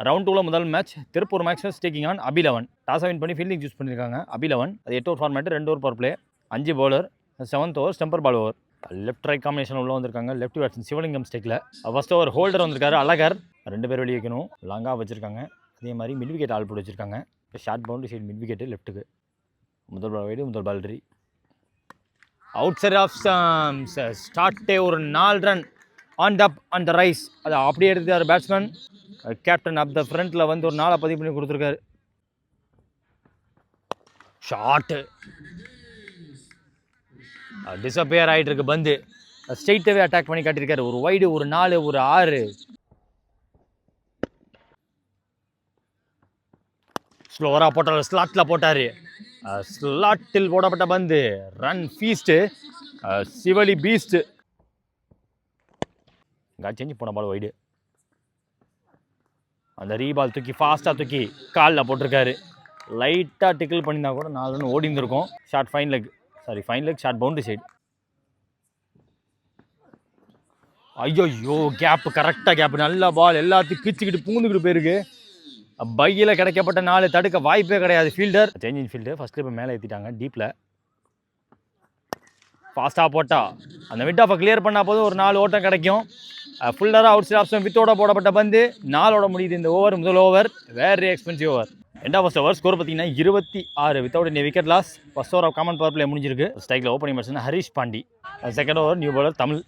Round 2ல முதல் match Tiruppur Maximus taking on அபி11. டாஸ் வின் பண்ணி ஃபீல்டிங் சூஸ் பண்ணியிருக்காங்க அபி11. அது 8 over format, 2 over power play, 5 bowler, 7th over stumper ball over. Left right combination உள்ள வந்திருக்காங்க. லெஃப்ட் பேட்ஸ்மேன் சிவலிங்கம் ஸ்டேக்கில். ஃபர்ஸ்ட் ஓவர் ஹோல்டர் வந்திருக்காரு அழகர். 2 பேர் வெளியே வைக்கணும், லாங்காக வச்சிருக்காங்க. அதே மாதிரி மிட் விக்கெட் ஆல் போட்டு வச்சிருக்காங்க. Short boundary side mid wicket லெஃப்ட்டுக்கு. முதல் பால் வைடு, முதல் பால் அவுட் சைட் ஆஃப் ஸ்டார்ட்டே ஒரு 4 ரன் ஆன் த ரைஸ். அதை அப்படியே எடுத்துக்காரு பேட்ஸ்மேன். கேப்டன் ஆஃப் த ஃப்ரண்ட்ல வந்து ஒரு 4 பதிவு பண்ணி கொடுத்துருக்காரு. ஷார்ட் டிஸப்பியர் ஆகிட்டு இருக்கு பந்து. ஸ்ட்ரெயிட்டாகவே அட்டாக் பண்ணி காட்டியிருக்காரு. ஒரு வைடு, ஒரு 4, ஒரு 6. ஸ்லோவராக போட்டார், ஸ்லாட்டில் போட்டார். ஸ்லாட்டில் போடப்பட்ட பந்து ரன் ஃபீஸ்ட்டு. சிவலி பீஸ்ட் சேஞ்ச் போன பால் வைடு. அந்த ரீபால் தூக்கி ஃபாஸ்ட்டாக தூக்கி காலில் போட்டிருக்காரு. லைட்டாக டிக்கிள் பண்ணியிருந்தா கூட 4 ரன் ஓடி இருந்திருக்கும். Short fine leg short boundary side. ஐயோ கேப்பு, கரெக்டாக கேப்பு. நல்ல பால் எல்லாத்தையும் பிச்சுக்கிட்டு பூந்துக்கிட்டு போயிருக்கு. பையில் கிடைக்கப்பட்ட 4 தடுக்க வாய்ப்பே கிடையாது. ஃபீல்டர் சேஞ்சிங் ஃபீல்டு ஃபர்ஸ்ட் இப்போ மேலே ஏற்றிட்டாங்க டீப்பில். ஃபாஸ்ட்டாக போட்டா அந்த மிட் ஆஃபை கிளியர் பண்ணால் போதும் ஒரு 4 ஓட்டம் கிடைக்கும். ஃபுல்லராக அவுட் சைட் ஆப்ஷன் வித்தோட போடப்பட்ட பந்து 4 முடியுது இந்த ஓவர். முதல் over very expensive over. First over score பார்த்தீங்கன்னா 26 without in wicket loss. First over common power play முடிஞ்சிருக்கு. ஸ்ட்ரைக்கில் opening batsman Harish Pandi. Second over new bowler Tamil.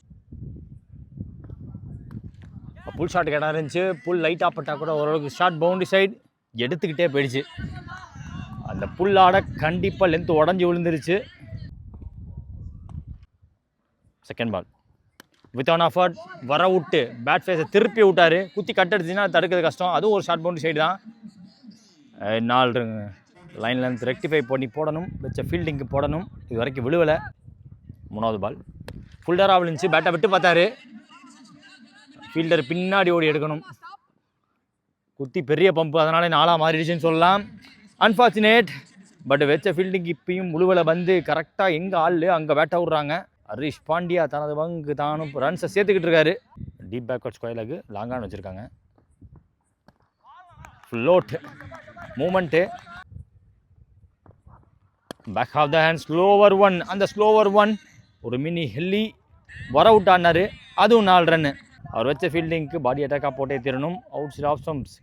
Pull shot இடம் இருந்துச்சு. புல் லைட்டாக பட்டா கூட ஓரளவுக்கு ஷார்ட் பவுண்டரி சைடு எடுத்துக்கிட்டே போயிடுச்சு. அந்த புல்லாட கண்டிப்பாக லென்த் உடஞ்சி விழுந்துருச்சு. செகண்ட் பால் வித் ஆன் ஆஃபர்ட் வர விட்டு பேட் ஃபேஸை திருப்பி விட்டார். குத்தி கட் அடிச்சுன்னா தடுக்கிறது கஷ்டம். அதுவும் ஒரு ஷார்ட் பவுண்டரி சைடு தான். 4 லைன் லென்த் ரெக்டிஃபை பண்ணி போடணும். வச்ச ஃபீல்டிங்கு போடணும். இது வரைக்கும் விழுவலை. 3வது பால் ஃபுல்டராக விழுந்துச்சு. பேட்டை விட்டு பார்த்தாரு. ஃபீல்டர் பின்னாடி ஓடி எடுக்கணும். குத்தி பெரிய பம்பு, அதனால 4 மாறிடுச்சுன்னு சொல்லலாம். அன்ஃபார்ச்சுனேட். பட் வச்ச ஃபீல்டிங் இப்பயும் முழுவலை வந்து கரெக்டாக எங்கே ஆள் அங்கே பேட்டை விட்றாங்க. ஹரிஷ் பாண்டியா தனது பங்கு தானும் ரன்ஸை சேர்த்துக்கிட்டு இருக்காரு. டீப் பேக்வர்ட் ஸ்கொயருக்கு லாங்கான வச்சுருக்காங்க. Float moment back of the hand slower 1. அந்த ஸ்லோவர் 1 ஒரு மினி ஹெல்லி வர அவுட் ஆனார். அதுவும் 4 ரன்னு. அவர் வச்ச ஃபீல்டிங்க்கு பாடி அட்டாக்காக போட்டே தீரணும். Outside off stumps.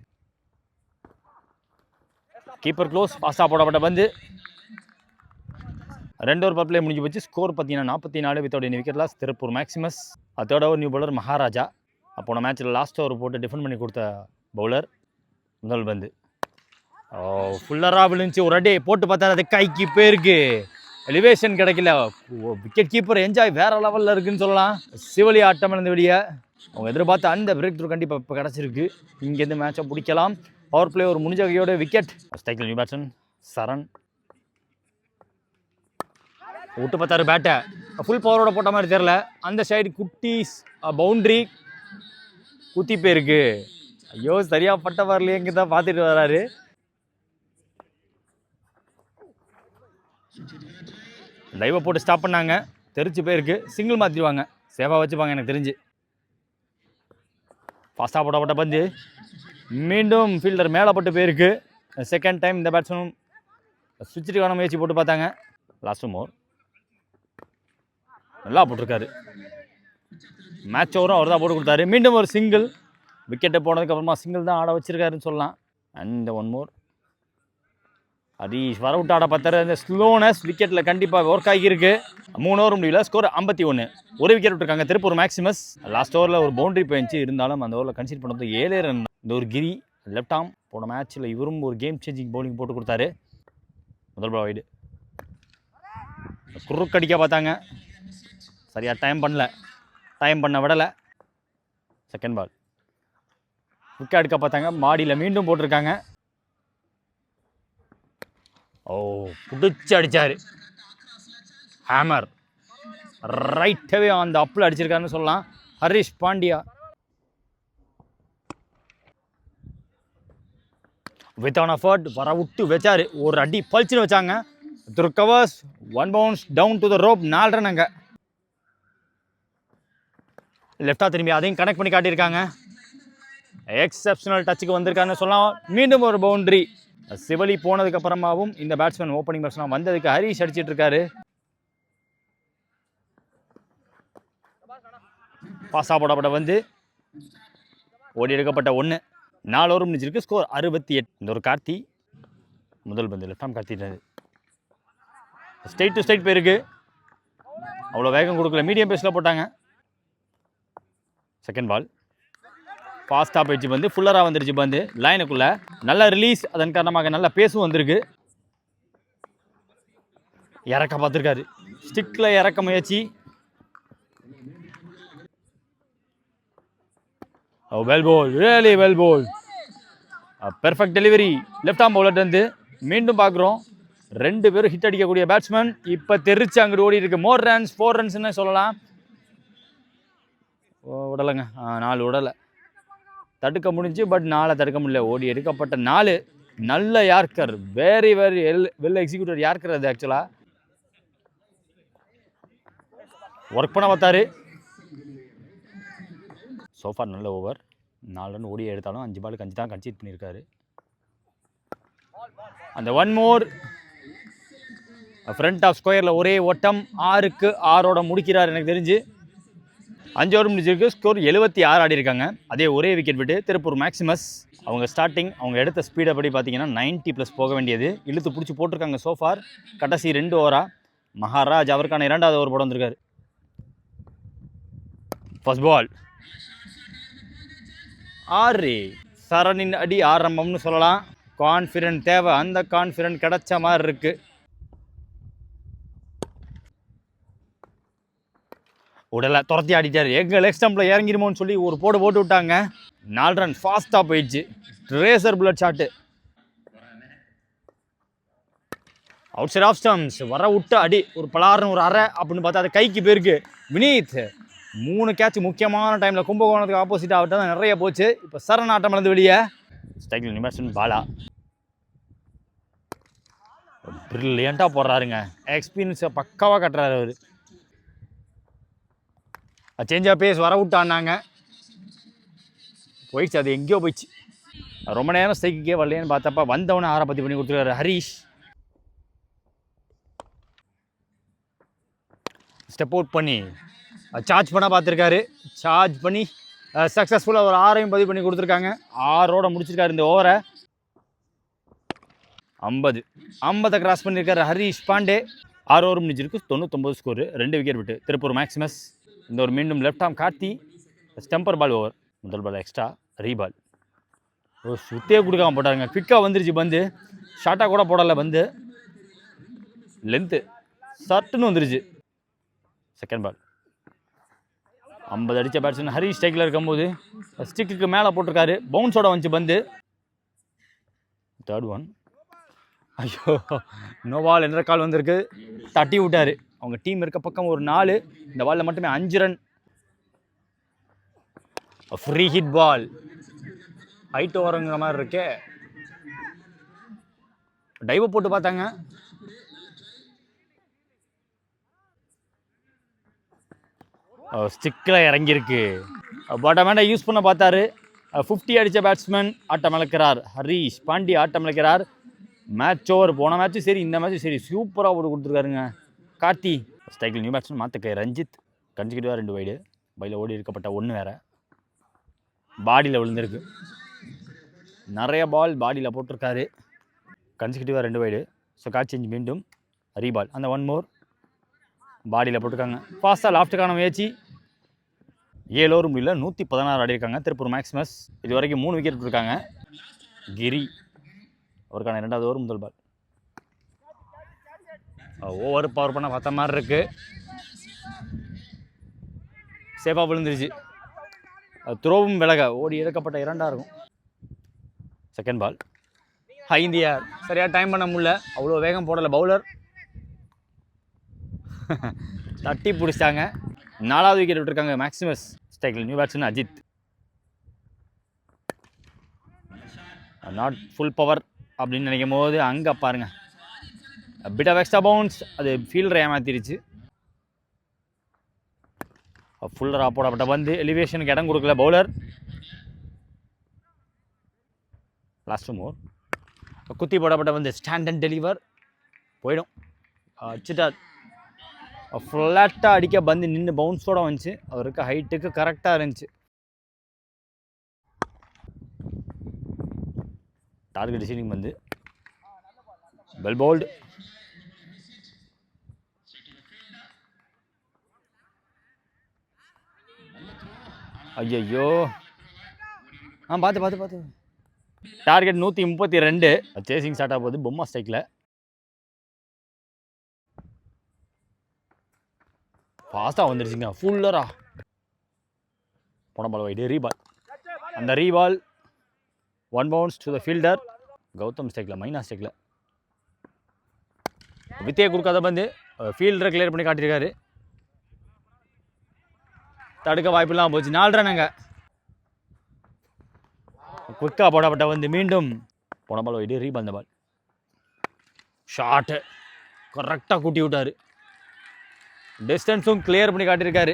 Keeper close. ஃபாஸ்ட்டாக போடப்பட்ட பந்து 2 ஓவர் பவர் பிளே முடிஞ்சு போச்சு. ஸ்கோர் பார்த்தீங்கன்னா 44 without in wicket loss. Tiruppur Maximus. 3rd over new bowler Maharaja. போன மேட்ச்சில் லாஸ்ட் ஓவர் போட்டு டிஃபெண்ட் பண்ணி கொடுத்த பவுலர். முதல் பந்து ஃபுல்லராக விழுந்துச்சு. ஒரு அடி போட்டு பார்த்தா அது கைக்கு போயிருக்கு. எலிவேஷன் கிடைக்கல. விக்கெட் கீப்பர் என்ஜாய் வேற லெவலில் இருக்குன்னு சொல்லலாம். சிவலி ஆட்டம் இருந்து வெளியே அவங்க எதிர்பார்த்த அந்த பிரேக் த்ரூ கண்டிப்பாக இப்போ கிடச்சிருக்கு. இங்கேருந்து மேட்சை பிடிக்கலாம். பவர் பிளே ஒரு முடிஞ்ச கையோட விக்கெட். ஸ்ட்ரைக்கில் நியூ பேட்ஸ்மேன் சரண். விட்டு பார்த்தாரு பேட்டை. ஃபுல் பவரோட போட்ட மாதிரி தெரியல. அந்த சைடு குட்டி பவுண்ட்ரி குத்தி போயிருக்கு. ஐயோ சரியா பட்ட வரலையே. இங்கே தான் பார்த்துட்டு வர்றாரு. லைவை போட்டு ஸ்டாப் பண்ணாங்க. தெரிச்சு போயிருக்கு. சிங்கிள் மாற்றிடுவாங்க. சேஃபாக வச்சுப்பாங்க எனக்கு தெரிஞ்சு. ஃபாஸ்ட்டாக போடப்பட்ட பந்து மீண்டும் ஃபீல்டர் மேலே போட்டு போயிருக்கு. செகண்ட் டைம் இந்த பேட்ஸ்மேனும் சுவிட்சுக்கான முயற்சி போட்டு பார்த்தாங்க. லாஸ்ட் ஓவர் நல்லா போட்டிருக்காரு. மேட்ச் ஓவரும் அவர் தான் போட்டு கொடுத்தாரு. மீண்டும் ஒரு சிங்கிள். விக்கெட்டை போனதுக்கப்புறமா சிங்கிள் தான் ஆட வச்சிருக்காருன்னு சொல்லலாம். அண்ட் 1 மோர். ஹரீஷ் வர விட்டு ஆட பார்த்தாரு. அந்த ஸ்லோனஸ் விக்கெட்டில் கண்டிப்பாக ஒர்க் ஆகியிருக்கு. 3 ஓவர் முடியல. ஸ்கோர் 51. ஒரு விக்கெட் விட்டுருக்காங்க திருப்பூர் மேக்ஸிமஸ். லாஸ்ட் ஓவரில் ஒரு பவுண்டரி போயிடுச்சு. இருந்தாலும் அந்த ஓவரில் கன்சிடர் பண்ணது 7 ரன். இந்த ஒரு கிரி லெஃப்ட் ஆம். போன மேட்ச்சில் இவரும் ஒரு கேம் சேஞ்சிங் பவுலிங் போட்டு கொடுத்தாரு. முதல் பால் வைடு. குறுக்கடிக்க பார்த்தாங்க. சரியாக டைம் பண்ண விடலை. செகண்ட் பால் விக்கெட் எடுக்க பார்த்தாங்க. மாடியில் மீண்டும் போட்டிருக்காங்க. பிடிச்சி அடித்தார். ஹேமர் ரைட்டாகவே அந்த அப்பில் அடிச்சிருக்காருன்னு சொல்லலாம். Harish Pandya with an effort வர விட்டு வச்சாரு. ஒரு அடி பழிச்சுன்னு வச்சாங்க. Through covers 1 bounce down to the rope. 4 run. அங்கே லெஃப்டாக திரும்பி அதையும் கனெக்ட் பண்ணி காட்டியிருக்காங்க. எக்ஸப்ஷனல் டச்சுக்கு வந்திருக்காருன்னு சொல்லலாம். மீண்டும் ஒரு பவுண்டரி. சிவலி போனதுக்கு அப்புறமாவும் இந்த பேட்ஸ்மேன் ஓப்பனிங் பேட்ஸ்மேன் வந்ததுக்கு ஹரிஷ் அடிச்சிட்டு இருக்காரு. பாஸா போடப்பட வந்து ஓடி எடுக்கப்பட்ட 1. 4 ஓவர் முடிஞ்சிருக்கு. ஸ்கோர் 68. இந்த ஒரு கார்த்தி முதல் பந்து left arm கார்த்திட்டாரு. Straight to straight போயிருக்கு. அவ்வளோ வேகம் கொடுக்கல, மீடியம் பேஸில் போட்டாங்க. செகண்ட் பால் ஃபாஸ்ட்டாக போயிடுச்சு பந்து, ஃபுல்லராக வந்துருச்சு பந்து லைனுக்குள்ளே. நல்ல ரிலீஸ், அதன் காரணமாக நல்ல பேஸும் வந்திருக்கு. இறக்க பார்த்துருக்காரு, ஸ்டிக்கில் இறக்க முயற்சி. Well bowled, really well bowled. Perfect delivery left arm bowler வந்து. மீண்டும் பார்க்குறோம் 2 பேரும் ஹிட் அடிக்கக்கூடிய பேட்ஸ்மேன். இப்போ தெரிச்சு அங்கிட்டு ஓடி இருக்கு. மோர் ரன்ஸ், 4 ரன்ஸ்ன்னு சொல்லலாம். விடலைங்க, 4 விடலை. தடுக்க முடிஞ்சு, பட் 4 தடுக்க முடியல. ஓடி எடுக்கப்பட்ட 4. நல்ல yorker, very very well executed yorker அது. ஆக்சுவலாக ஒர்க் பண்ண பார்த்தாரு. சோஃபார் நல்ல ஓவர். 4 ரன் ஓடி எடுத்தாலும் 5 பாலுக்கு 5 தான் கன்சீட் பண்ணியிருக்காரு. அந்த 1 மோர் ஃப்ரண்ட் ஆஃப் ஸ்கொயரில் ஒரே ஓட்டம். 6க்கு 6 முடிக்கிறார் எனக்கு தெரிஞ்சு. 5 ஓவர் முடிஞ்சிருக்கு. ஸ்கோர் 76 ஆடி இருக்காங்க. அதே ஒரே விக்கெட் விட்டு திருப்பூர் மேக்ஸிமஸ். அவங்க ஸ்டார்டிங் அவங்க எடுத்த ஸ்பீடை படி பார்த்தீங்கன்னா 90+ போக வேண்டியது. இழுத்து பிடிச்சி போட்டிருக்காங்க சோஃபார். கடைசி 2 ஓவரா மகாராஜ் அவருக்கான 2வது ஓவர் போட வந்திருக்காரு. First ball 6. சரணின் அடி ஆரம்பம்னு சொல்லலாம். கான்ஃபிடென்ட் தேவை, அந்த கான்ஃபிடென்ட் கிடைச்ச மாதிரி இருக்கு. உடலை துரத்தி ஆடிட்டார். எங்கள் லெக் ஸ்டம்பில் இறங்கிடுமோன்னு சொல்லி ஒரு போட்டு விட்டாங்க. 4 ரன் ஃபாஸ்ட்டாக போயிடுச்சு. Razor bullet shot. Outside off stumps வர விட்டு அடி. ஒரு பலாருன்னு ஒரு அரை அப்படின்னு பார்த்தா அது கைக்கு போயிருக்கு. வினீத் 3 கேட்ச் முக்கியமான டைமில் கும்பகோணத்துக்கு ஆப்போசிட் ஆகிட்டு தான் நிறைய போச்சு. இப்போ சரண் ஆட்டம் இழந்து வெளியே. ஸ்ட்ரைக்கில் நிமிஷன் பாலா பிரில்லியண்ட்டாக போடுறாருங்க. எக்ஸ்பீரியன்ஸை பக்காவாக கட்டுறாரு அவர். சேஞ்ச் ஆஃப் பேஸ் வர விட்டான்னாங்க, போயிடுச்சு. அது எங்கேயோ போயிடுச்சு. ரொம்ப நேரம் ஸ்ட்ரைக்கே வரலையேன்னு பார்த்தப்ப வந்தவனை 6 பத்தி பண்ணி கொடுத்துருக்காரு ஹரீஷ். ஸ்டெப் அவுட் பண்ணி சார்ஜ் பண்ண பார்த்துருக்காரு. சார்ஜ் பண்ணி சக்ஸஸ்ஃபுல்லாக ஒரு 6ஐயும் பதிவு பண்ணி கொடுத்துருக்காங்க. 6ஓட முடிச்சிருக்காரு இந்த ஓவரை. 50 கிராஸ் பண்ணியிருக்காரு ஹரீஷ் பாண்டே. 6 ஓவர் முடிஞ்சிருக்கு. 99 ஸ்கோரு. 2 விக்கெட் விட்டு திருப்பூர் மேக்ஸிமஸ். இந்த ஒரு மீண்டும் left arm Karthi. Stumper ball over. முதல் பால் எக்ஸ்ட்ரா ரீபால். ஒரு சுத்தே கொடுக்காம போட்டாருங்க. குவிக்காக வந்துருச்சு பந்து. ஷார்ட்டாக கூட போடலை பந்து. லென்த்து சட்டுன்னு வந்துருச்சு. செகண்ட் பால் 50 அடித்த பேட்ஸ்மேன் ஹரி ஸ்ட்ரைக்கில் இருக்கும்போது ஸ்டிக்கு மேலே போட்டிருக்காரு. பவுன்ஸோட வந்துச்சு பந்து. Third one. ஐயோ, நோ பால் என்ற கால் வந்திருக்கு. தட்டி விட்டார். அவங்க டீம் இருக்க பக்கம் ஒரு 4. இந்த பாலில் மட்டுமே 5 run. Free hit ball. Height ஓவருங்கிற மாதிரி இருக்கே. டைவை போட்டு பார்த்தாங்க. ஸ்டிக்கில் இறங்கியிருக்கு. பாட்டமேண்டை யூஸ் பண்ண பார்த்தாரு. 50 அடித்த பேட்ஸ்மேன் ஆட்டம் இழக்கிறார். ஹரீஷ் பாண்டி ஆட்டம் இழக்கிறார். Match over. போன மேட்ச்சும் சரி, இந்த மேட்ச்சும் சரி, சூப்பராக போட்டு கொடுத்துருக்காருங்க கார்த்தி. ஸ்ட்ரைக்கில் நியூ பேட்ஸ்மேன் மாற்றுக்கை ரஞ்சித். கன்சிக்யூட்டிவாக 2 வைடு. பையில் ஓடி இருக்கப்பட்ட 1 வேறு. பாடியில் விழுந்திருக்கு. நிறைய பால் பாடியில் போட்டிருக்காரு. கன்சிக்யூட்டிவாக 2 வைடு. ஸோ காட்ச் சேஞ்ச் மீண்டும் ரீபால். அந்த 1 மோர் பாடியில் போட்டிருக்காங்க. ஃபாஸ்ட்டாக லாஃப்ட்டுக்கான முயற்சி. 7 ஓவர் முடியல. 116 ஆடிருக்காங்க திருப்பூர் மேக்ஸிமஸ். இது வரைக்கும் 3 விக்கெட் விட்டுருக்காங்க. கிரி அவருக்கான 2வது ஓவர். முதல் பால். ஓவர் பவர் பண்ண பார்த்த மாதிரி இருக்கு. சேஃபாக விழுந்துருச்சு. த்ரோவும் விலக ஓடி எடுக்கப்பட்ட 2ஆக இருக்கும். Second ball. High in the air. சரியாக டைம் பண்ண முடியல. அவ்வளோ வேகம் போடலை பவுலர். தட்டி பிடிச்சிட்டாங்க. 4வது விக்கெட் விட்டுருக்காங்க மேக்ஸிமஸ். ஸ்ட்ரைக்கில் new batsman Ajith. Not full power அப்படின்னு நினைக்கும் போது அங்கே பாருங்க பிட் ஆஃப் எக்ஸ்ட்ரா பவுன்ஸ். அது ஃபீல்டரை ஏமாத்திருச்சு. ஃபுல்லராக போடப்பட்ட வந்து எலிவேஷனுக்கு இடம் கொடுக்கல பவுலர். லாஸ்ட் மோர். குத்தி போடப்பட்ட வந்து ஸ்டாண்ட் அண்ட் டெலிவர் போயிடும். அடிச்சுட்டா ஃப்ளாட்டாக அடிக்க பந்து நின்று பவுன்ஸோடு வந்துச்சு. அவருக்கு ஹைட்டுக்கு கரெக்டாக இருந்துச்சு. டார்கெட் ரிசீவிங் வந்து வெல் பவுல்டு. ஐயோ பார்த்து டார்கெட் 132. சேசிங் ஸ்டார்ட் ஆக போகுது பொம்மா ஸ்ட்ரைக்கில். ஃபாஸ்ட்டாக வந்துருச்சுங்க ஃபுல்லரா. போன பால் வைடு ரீபால். அந்த ரீபால் 1 bounce to the fielder. Gautham ஸ்ட்ரைக்கில் மைனா ஸ்ட்ரைக்கில். வித்தியை கொடுக்காத பந்து ஃபீல்டரை கிளியர் பண்ணி காட்டியிருக்காரு. தடுக்க வாய்ப்புலாம் போச்சு. 4 ரன்னுங்க. குவிக்காக போடப்பட்ட வந்து மீண்டும் போன பால் வைடு ரீபால். அந்த பால் ஷார்ட்டு கரெக்டாக கூட்டி விட்டார். டிஸ்டன்ஸும் கிளியர் பண்ணி காட்டியிருக்காரு.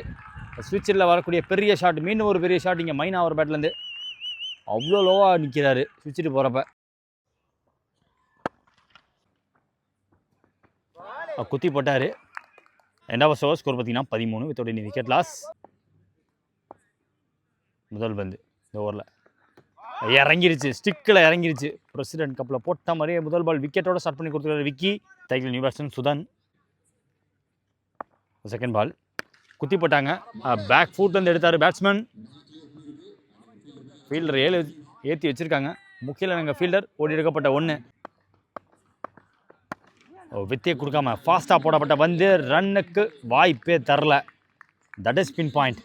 ஸ்விட்சில் வரக்கூடிய பெரிய ஷாட், மீண்டும் ஒரு பெரிய ஷாட். இங்கே மைனா ஒரு பேட்லேருந்து அவ்வளோ லோவாக நிற்கிறாரு ஸ்விட்சிட்டு போகிறப்ப. குத்தி போட்டார். ரெண்டாவது ஓவர் ஸ்கோர் பார்த்தீங்கன்னா 13 வித்தவுட் எனி விக்கெட் லாஸ். முதல் பந்து இந்த ஓவரில் இறங்கிருச்சு, ஸ்டிக்கில் இறங்கிருச்சு. பிரசிடென்ட் கப்பில் போட்ட மாதிரியே முதல் பால் விக்கெட்டோட ஸ்டார்ட் பண்ணி கொடுத்துருக்காரு Vicky. Cycle new batsman Sudhan. Second ball குத்தி போட்டாங்க. பேக் ஃபுட்லேருந்து எடுத்தார் பேட்ஸ்மேன். ஃபீல்டர் 7 ஏற்றி வச்சுருக்காங்க. முக்கியில் நாங்கள் ஃபீல்டர் ஓடி எடுக்கப்பட்ட 1. வித்தியை கொடுக்காம ஃபாஸ்ட்டாக போடப்பட்ட பந்து ரன்னுக்கு வாய்ப்பே தரல. That is pin point.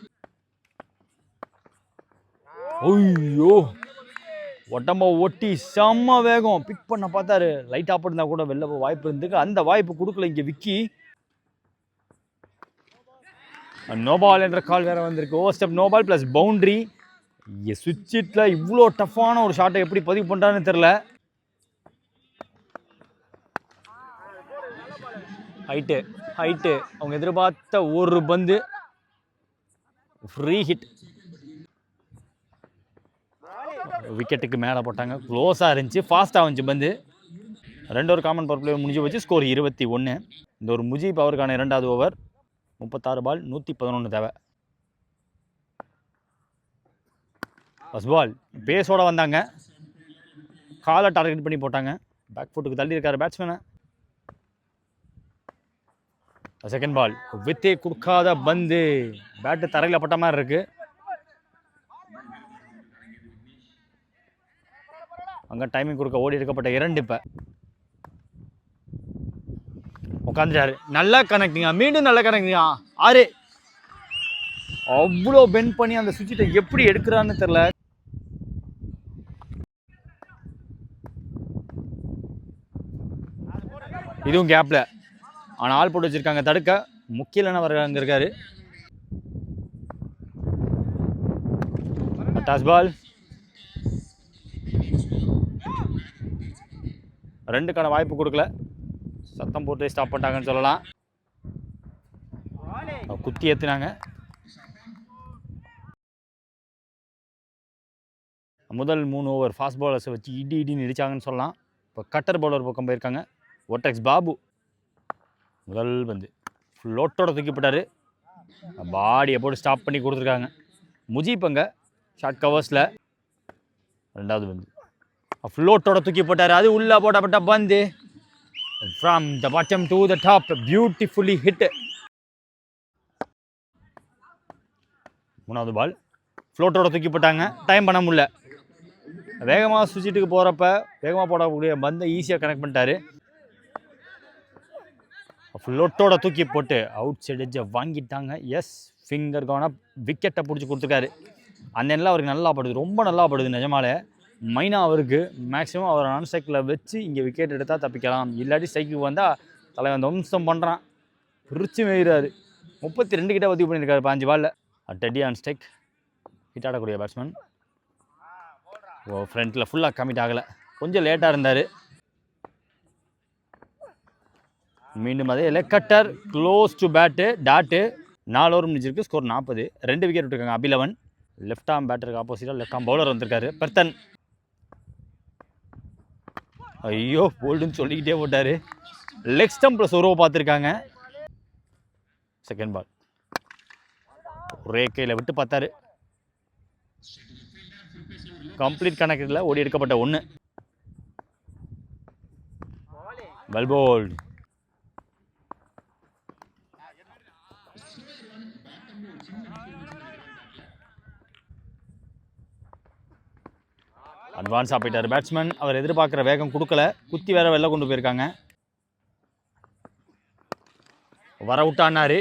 ஐயோ உடம்ப ஒட்டி செம்ம வேகம் பிக் பண்ண பார்த்தாரு. லைட்டாக போட்டிருந்தா கூட வெளில போய் வாய்ப்பு இருந்துக்கு. அந்த வாய்ப்பு கொடுக்கல இங்கே விக்கி. நோபால் என்ற கால் வேற வந்திருக்கு. Over step no ball plus boundary. சுவிட்சிட்டில் இவ்வளோ டஃப்பான ஒரு ஷாட்டை எப்படி பதிவு பண்ணுறான்னு தெரில. ஹைட்டு அவங்க எதிர்பார்த்த ஒரு பந்து ஃப்ரீ ஹிட். விக்கெட்டுக்கு மேலே போட்டாங்க. க்ளோஸாக இருந்துச்சு, ஃபாஸ்ட்டாக வந்துச்சு பந்து. 2 ஓவர் காமன் பவர் பிளே முடிஞ்சு வச்சு ஸ்கோர் 21. இந்த ஒரு முஜீப் அவருக்கான 2வது ஓவர். 36 பால் 111 தேவை. ஃபர்ஸ்ட் பால் பேஸோடு வந்தாங்க. காலை டார்கெட் பண்ணி போட்டாங்க. பேக் ஃபுட்டுக்கு தள்ளி இருக்காரு பேட்ஸ்மேனை. செகண்ட் பால் வித்தே கொடுக்காத பந்து பேட்டு தரையில் பட்ட மாதிரி இருக்கு. அங்கே டைமிங் கொடுக்க ஓடி எடுக்கப்பட்ட 2. இப்போ உட்காந்துட்டாரு. நல்லா கனெக்டிங்கா, மீண்டும் நல்லா கனெக்டிங்கா. 6 அவ்வளோ பெண்ட் பண்ணி அந்த சுவிட்சை எப்படி எடுக்கிறான்னு தெரில. இதுவும் கேப்பில் ஆனால் ஆள் போட்டு வச்சுருக்காங்க தடுக்க. முக்கியலான வர அங்கே இருக்காரு. டாஸ் பால் 2க்கான வாய்ப்பு கொடுக்கல. சத்தம் போட்டு ஸ்டாப் பண்ணிட்டாங்கன்னு சொல்லலாம். குத்தி ஏற்றினாங்க. முதல் 3 ஓவர் ஃபாஸ்ட் பவுலர்ஸை வச்சு இடின்னு இடிச்சாங்கன்னு சொல்லலாம். இப்போ கட்டர் பவுலர் பக்கம் போயிருக்காங்க. ஒட்டெக்ஸ் பாபு. முதல் பந்து ஃப்ளோட்டோட தூக்கி போட்டார். பாடியை போட்டு ஸ்டாப் பண்ணி கொடுத்துருக்காங்க. முஜீப் அங்கே ஷார்ட் கவர்ஸில். 2வது பந்து ஃப்ளோட்டோட தூக்கி போட்டார். அது உள்ளே போடப்பட்ட பந்து from the bottom to the top beautifully hit. 3வது பால் ஃப்ளோட்டோட தூக்கி போட்டாங்க. டைம் பண்ண முடியல. வேகமாக சுவிட்சுக்கு போகிறப்ப வேகமாக போடக்கூடிய பந்தை ஈஸியாக கனெக்ட் பண்ணிட்டாரு. ஃப்ளோட்டோட தூக்கி போட்டு அவுட் சைட் எட்ஜை வாங்கிட்டாங்க. எஸ் ஃபிங்கர் கவனம் விக்கெட்டை பிடிச்சி கொடுத்துருக்காரு. அந்த எண்ணெலாம் அவருக்கு நல்லா படுது, ரொம்ப நல்லா படுது நிஜமாலே. மைனா அவருக்கு மேக்ஸிமம் அவர் நான் ஸ்ட்ரைக்கில் வச்சு இங்கே விக்கெட் எடுத்தால் தப்பிக்கலாம். இல்லாட்டி ஸ்ட்ரைக்கு வந்தால் தலைவன் வம்சம் பண்ணுறான், பிரிச்சு மேய்கிறாரு. 32 கிட்ட பதிவு பண்ணியிருக்காரு 5 பாலில். டெடி ஆன் ஸ்ட்ரைக் ஹிட் ஆடக்கூடிய பேட்ஸ்மேன். ஃப்ரண்ட்டில் ஃபுல்லாக கமிட் ஆகலை, கொஞ்சம் லேட்டாக இருந்தார். மீண்டும் அதே leg cutter close to bat dot. 4 over முடிஞ்சிருக்கு. ஸ்கோர் 40. 2 விக்கெட் விட்டுருக்காங்க. அபிலவன் லெஃப்ட் ஆம் பேட்டருக்கு ஆப்போசிட்டாக லெஃப்ட் ஆம் பவுலர் வந்திருக்காரு பெர்த்தன். ஐயோ போல்டுன்னு சொல்லிக்கிட்டே போட்டார். லெக் ஸ்டம்பில் சொருவை பார்த்துருக்காங்க. செகண்ட் பால் ஒரே கையில் விட்டு பார்த்தாரு. கம்ப்ளீட் கணக்கில் ஓடி எடுக்கப்பட்ட 1. Well bowled. அட்வான்ஸாக போயிட்டார் பேட்ஸ்மேன். அவர் எதிர்பார்க்குற வேகம் கொடுக்கல. குத்தி வேற வெளில கொண்டு போயிருக்காங்க. வர விட்டானாரு.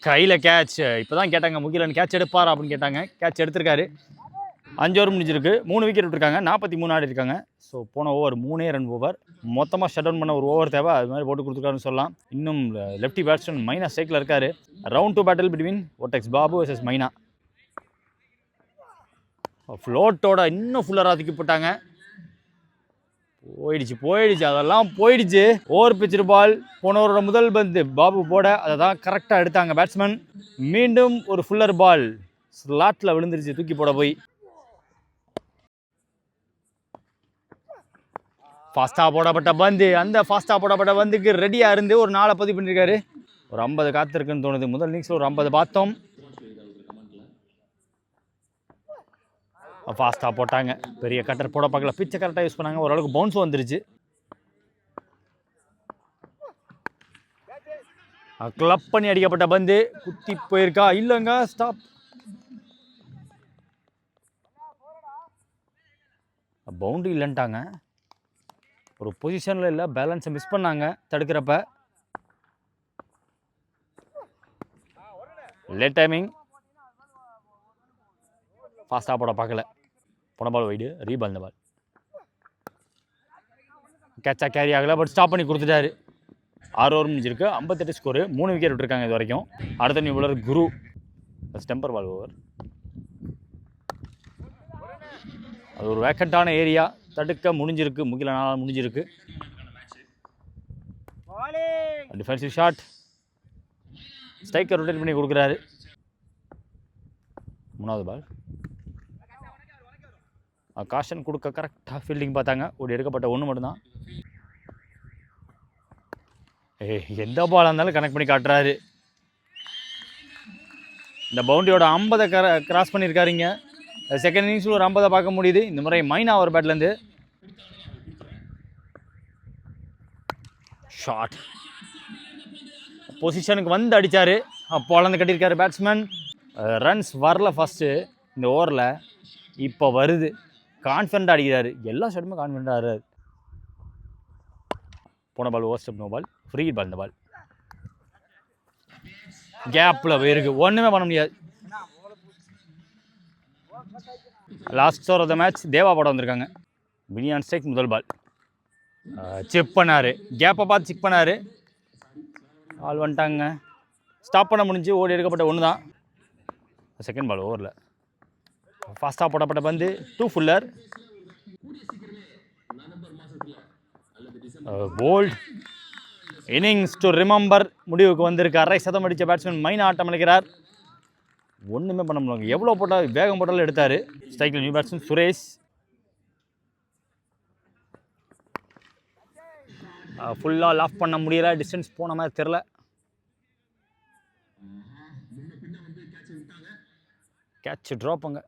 கையில் கேட்ச். இப்போ தான் கேட்டாங்க முகிலன் கேட்ச் எடுப்பாரா அப்படின்னு கேட்டாங்க. கேட்ச் எடுத்திருக்காரு. 5 ஓவர் முடிஞ்சிருக்கு. 3 விக்கெட் விட்டுருக்காங்க. 43 ஆடி இருக்காங்க. ஸோ போன ஓவர் 3 ரன் ஓவர். மொத்தமாக ஷட் டவுன் பண்ண ஒரு ஓவர் தேவை. அது மாதிரி போட்டு கொடுத்துருக்காருன்னு சொல்லலாம். இன்னும் லெஃப்டி பேட்ஸ்மேன் மைனா ஸ்ட்ரைக்கில் இருக்கார். ரவுண்ட் 2 பேட்டில் பிட்வீன் ஒட்டெக்ஸ் பாபு வர்சஸ் மைனா. ஃப்ளோட்டோட இன்னும் ஃபுல்லராக தூக்கி போட்டாங்க. போயிடுச்சு அதெல்லாம் போயிடுச்சு. ஓவர் பிச்சர் பால். போனவரோட முதல் பந்து பாபு போட அதை தான் கரெக்டாக எடுத்தாங்க பேட்ஸ்மேன். மீண்டும் ஒரு ஃபுல்லர் பால் ஸ்லாட்டில் விழுந்துருச்சு தூக்கி போட போய். ஃபாஸ்ட்டாக போடப்பட்ட பந்து. அந்த ஃபாஸ்ட்டாக போடப்பட்ட பந்துக்கு ரெடியாக இருந்து ஒரு 4 பதிவு பண்ணியிருக்காரு. ஒரு 50 காத்திருக்குன்னு தோணுது. முதல் இன்னிங்ஸில் ஒரு 50 பார்த்தோம். ஃபாஸ்ட்டாக போட்டாங்க. பெரிய கட்டர் போட பார்க்கல. பிச்சை கரெக்டாக யூஸ் பண்ணாங்க. ஓரளவுக்கு பவுன்ஸ் வந்துருச்சு. கிளப் பண்ணி அடிக்கப்பட்ட பந்து குத்தி போயிருக்கா இல்லைங்க. ஸ்டாப். பவுண்டரி இல்லைன்ட்டாங்க. ஒரு பொசிஷனில் இல்லை. பேலன்ஸை மிஸ் பண்ணாங்க தடுக்கிறப்ப. Late timing. ஃபாஸ்ட்டாக போட பார்க்கல. போன பால் வைடு. ரீபால். இந்த பால் கேட்சா கேரி ஆகலை. பட் ஸ்டாப் பண்ணி கொடுத்துட்டாரு. 6 ஓவர் முடிஞ்சிருக்கு. 58 ஸ்கோரு. 3 விக்கெட் விட்டுருக்காங்க இது வரைக்கும். அடுத்த new bowler Guru. Stumper ball over. அது ஒரு வேக்கண்டான ஏரியா. தடுக்க முடிஞ்சிருக்கு. முகிலனால் முடிஞ்சிருக்கு. Defensive shot. ஸ்ட்ரைக்கர் ரொட்டேட் பண்ணி கொடுக்குறாரு. 3வது பால். காஷன் கொடுக்க கரெக்டாக ஃபீல்டிங் பார்த்தாங்க. ஓடி எடுக்கப்பட்ட 1 மட்டும்தான். எந்த பாலாக இருந்தாலும் கனெக்ட் பண்ணி காட்டுறாரு. இந்த பவுண்டரியோட 50 கிராஸ் பண்ணியிருக்காருங்க. செகண்ட் இன்னிங்ஸில் ஒரு 50 பார்க்க முடியுது. இந்த முறை மைனா ஒரு பேட்லேருந்து ஷாட். பொசிஷனுக்கு வந்து அடித்தார். அப்போ வளர்ந்து கட்டியிருக்காரு பேட்ஸ்மேன். ரன்ஸ் வரல ஃபஸ்ட்டு இந்த ஓவரில். இப்போ வருது. கான்ஃபிடண்ட்டாக அடிக்கிறாரு. எல்லா ஷாட்டுமே கான்ஃபிடண்ட்டாக ஆடுறாரு. போன ball overstep no ball. Free ball. இந்த பால் கேப்பில் போயிருக்கு. ஒன்றுமே பண்ண முடியாது. Last over of the match Deva போட வந்திருக்காங்க. வினியான் ஸ்ட்ரைக். முதல் பால் செக் பண்ணார். கேப்பை பார்த்து செக் பண்ணார். ஆள் வந்துட்டாங்க. ஸ்டாப் பண்ண முடிஞ்சு. ஓடி எடுக்கப்பட்ட 1 தான். செகண்ட் பால் ஓவரில் ஃபாஸ்ட்டாக போடப்பட்ட பந்து 2 fuller. Bowled. Innings to remember முடிவுக்கு வந்திருக்கு. 1/2 சதம் அடித்த பேட்ஸ்மேன் மைனா ஆட்டம் அளிக்கிறார். ஒன்றுமே பண்ண முடியல. எவ்வளோ போட்டால் வேகம் போட்டாலும் எடுத்தார். ஸ்ட்ரைக்கில் நியூ பேட்ஸ்மேன் சுரேஷ். ஃபுல்லாக லாஃப் பண்ண முடியல. டிஸ்டன்ஸ் போன மாதிரி தெரில. கேட்ச் ட்ராப் அங்கே.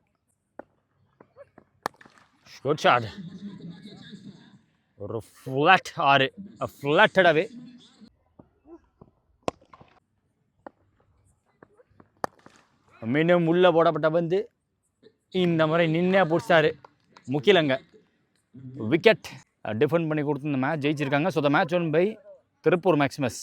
Good shot. ஒரு ஃப்ளாட் 6. ஃப்ளாட்டடாகவே. மீண்டும் உள்ளே போடப்பட்ட பந்து இந்த முறை நின்னே பிடிச்சாரு முகிலங்க. விக்கெட் டிஃபெண்ட் பண்ணி கொடுத்து இந்த மேட்ச் ஜெயிச்சிருக்காங்க. So the match won by Tiruppur Maximus.